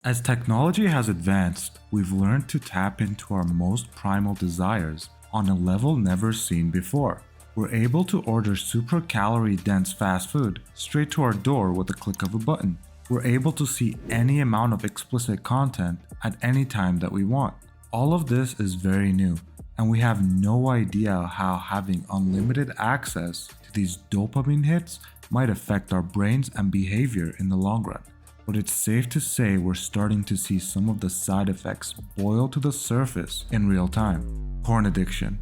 As technology has advanced, we've learned to tap into our most primal desires on a level never seen before. We're able to order super calorie dense fast food straight to our door with a click of a button. We're able to see any amount of explicit content at any time that we want. All of this is very new, and we have no idea how having unlimited access to these dopamine hits might affect our brains and behavior in the long run. But it's safe to say we're starting to see some of the side effects boil to the surface in real time. Porn addiction.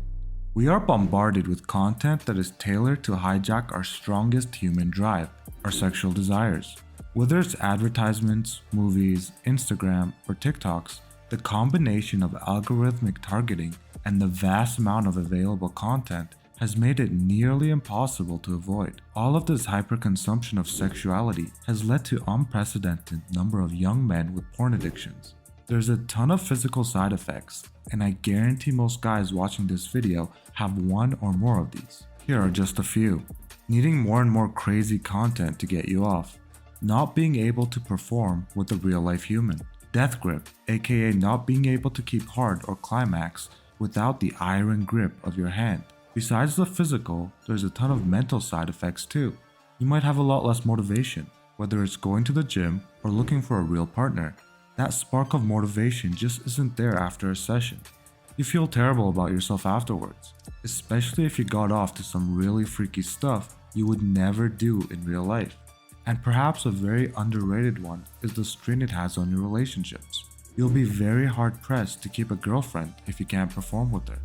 We are bombarded with content that is tailored to hijack our strongest human drive, our sexual desires. Whether it's advertisements, movies, Instagram, or TikToks, the combination of algorithmic targeting and the vast amount of available content has made it nearly impossible to avoid. All of this hyperconsumption of sexuality has led to unprecedented number of young men with porn addictions. There's a ton of physical side effects, and I guarantee most guys watching this video have one or more of these. Here are just a few. Needing more and more crazy content to get you off. Not being able to perform with a real-life human. Death grip, aka not being able to keep hard or climax without the iron grip of your hand. Besides the physical, there's a ton of mental side effects too. You might have a lot less motivation, whether it's going to the gym or looking for a real partner. That spark of motivation just isn't there after a session. You feel terrible about yourself afterwards, especially if you got off to some really freaky stuff you would never do in real life. And perhaps a very underrated one is the strain it has on your relationships. You'll be very hard pressed to keep a girlfriend if you can't perform with her.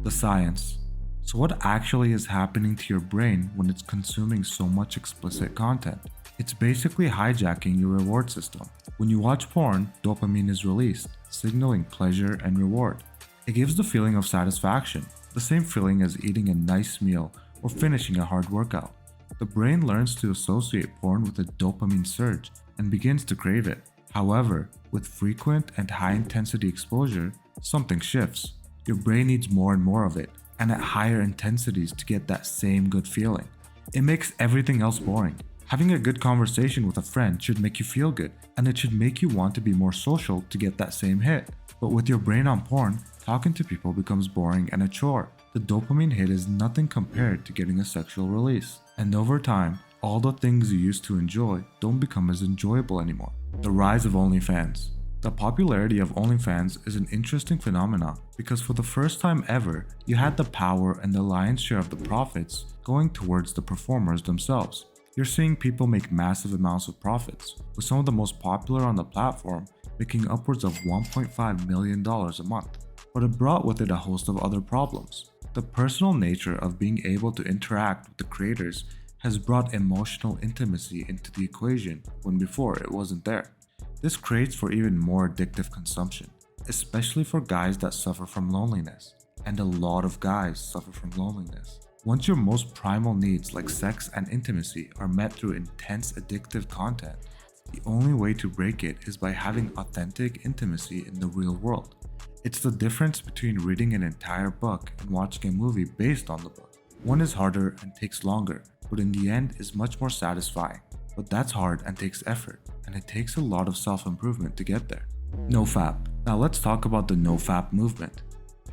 The science. So what actually is happening to your brain when it's consuming so much explicit content? It's basically hijacking your reward system. When you watch porn, dopamine is released, signaling pleasure and reward. It gives the feeling of satisfaction, the same feeling as eating a nice meal or finishing a hard workout. The brain learns to associate porn with a dopamine surge and begins to crave it. However, with frequent and high-intensity exposure, something shifts. Your brain needs more and more of it, and at higher intensities to get that same good feeling. It makes everything else boring. Having a good conversation with a friend should make you feel good, and it should make you want to be more social to get that same hit. But with your brain on porn, talking to people becomes boring and a chore. The dopamine hit is nothing compared to getting a sexual release. And over time, all the things you used to enjoy don't become as enjoyable anymore. The rise of OnlyFans. The popularity of OnlyFans is an interesting phenomenon because for the first time ever, you had the power and the lion's share of the profits going towards the performers themselves. You're seeing people make massive amounts of profits, with some of the most popular on the platform making upwards of $1.5 million a month. But it brought with it a host of other problems. The personal nature of being able to interact with the creators has brought emotional intimacy into the equation when before it wasn't there. This creates for even more addictive consumption, especially for guys that suffer from loneliness. And a lot of guys suffer from loneliness. Once your most primal needs like sex and intimacy are met through intense addictive content, the only way to break it is by having authentic intimacy in the real world. It's the difference between reading an entire book and watching a movie based on the book. One is harder and takes longer, but in the end is much more satisfying. But that's hard and takes effort, and it takes a lot of self-improvement to get there. NoFap. Now let's talk about the NoFap movement.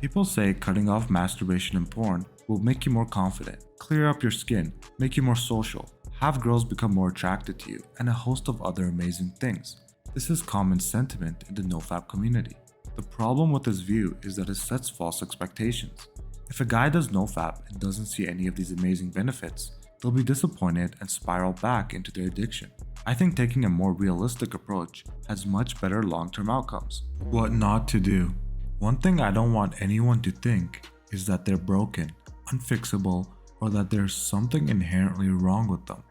People say cutting off masturbation and porn will make you more confident, clear up your skin, make you more social, have girls become more attracted to you, and a host of other amazing things. This is common sentiment in the NoFap community. The problem with this view is that it sets false expectations. If a guy does NoFap and doesn't see any of these amazing benefits, they'll be disappointed and spiral back into their addiction. I think taking a more realistic approach has much better long-term outcomes. What not to do. One thing I don't want anyone to think is that they're broken, unfixable, or that there's something inherently wrong with them.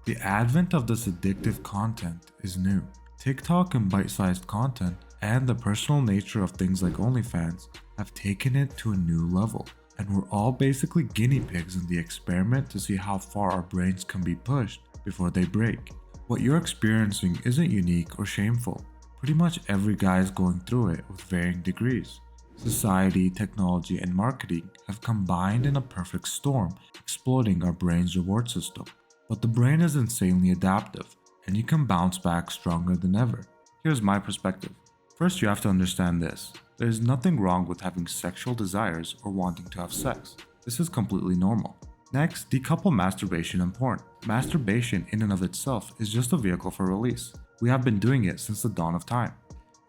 The advent of this addictive content is new. TikTok and bite-sized content and the personal nature of things like OnlyFans have taken it to a new level. And we're all basically guinea pigs in the experiment to see how far our brains can be pushed before they break. What you're experiencing isn't unique or shameful. Pretty much every guy is going through it with varying degrees. Society, technology, and marketing have combined in a perfect storm, exploiting our brain's reward system. But the brain is insanely adaptive, and you can bounce back stronger than ever. Here's my perspective. First, you have to understand this. There is nothing wrong with having sexual desires or wanting to have sex. This is completely normal. Next, decouple masturbation and porn. Masturbation in and of itself is just a vehicle for release. We have been doing it since the dawn of time.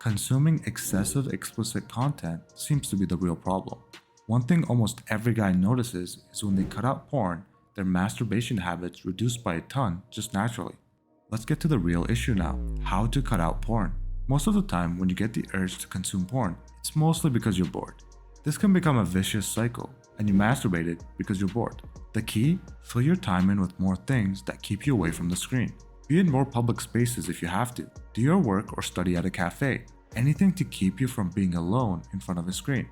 Consuming excessive explicit content seems to be the real problem. One thing almost every guy notices is when they cut out porn, their masturbation habits reduce by a ton just naturally. Let's get to the real issue now, how to cut out porn. Most of the time when you get the urge to consume porn, it's mostly because you're bored. This can become a vicious cycle, and you masturbate it because you're bored. The key? Fill your time in with more things that keep you away from the screen. Be in more public spaces if you have to. Do your work or study at a cafe. Anything to keep you from being alone in front of a screen.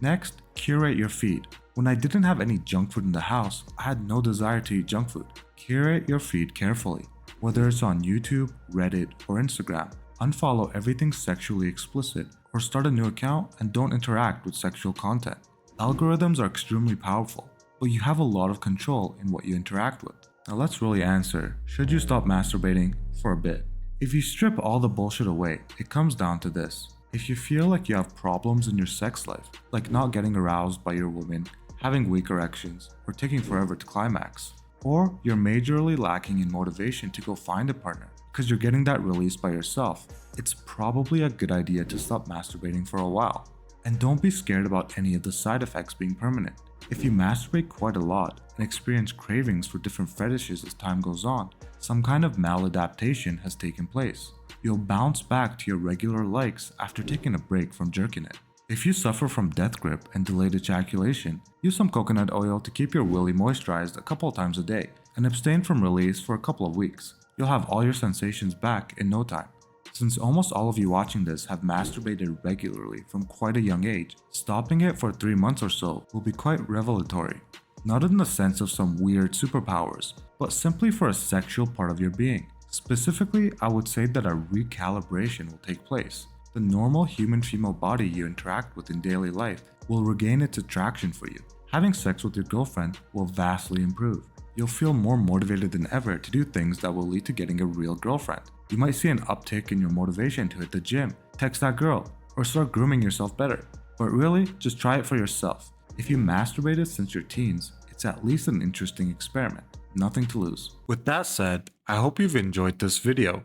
Next, curate your feed. When I didn't have any junk food in the house, I had no desire to eat junk food. Curate your feed carefully. Whether it's on YouTube, Reddit, or Instagram, unfollow everything sexually explicit or start a new account and don't interact with sexual content. Algorithms are extremely powerful, but you have a lot of control in what you interact with. Now let's really answer, should you stop masturbating for a bit? If you strip all the bullshit away, it comes down to this. If you feel like you have problems in your sex life, like not getting aroused by your woman, having weak erections, or taking forever to climax, or you're majorly lacking in motivation to go find a partner because you're getting that release by yourself, it's probably a good idea to stop masturbating for a while. And don't be scared about any of the side effects being permanent. If you masturbate quite a lot and experience cravings for different fetishes as time goes on, some kind of maladaptation has taken place. You'll bounce back to your regular likes after taking a break from jerking it. If you suffer from death grip and delayed ejaculation, use some coconut oil to keep your willy moisturized a couple of times a day and abstain from release for a couple of weeks. You'll have all your sensations back in no time. Since almost all of you watching this have masturbated regularly from quite a young age, stopping it for 3 months or so will be quite revelatory. Not in the sense of some weird superpowers, but simply for a sexual part of your being. Specifically, I would say that a recalibration will take place. The normal human female body you interact with in daily life will regain its attraction for you. Having sex with your girlfriend will vastly improve. You'll feel more motivated than ever to do things that will lead to getting a real girlfriend. You might see an uptick in your motivation to hit the gym, text that girl, or start grooming yourself better. But really, just try it for yourself. If you masturbated since your teens, it's at least an interesting experiment. Nothing to lose. With that said, I hope you've enjoyed this video.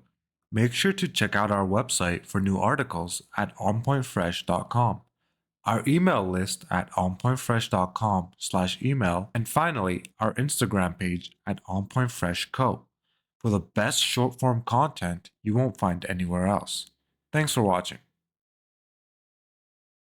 Make sure to check out our website for new articles at OnPointFresh.com, our email list at OnPointFresh.com/email, and finally, our Instagram page at OnPointFreshCo for the best short form content you won't find anywhere else. Thanks for watching.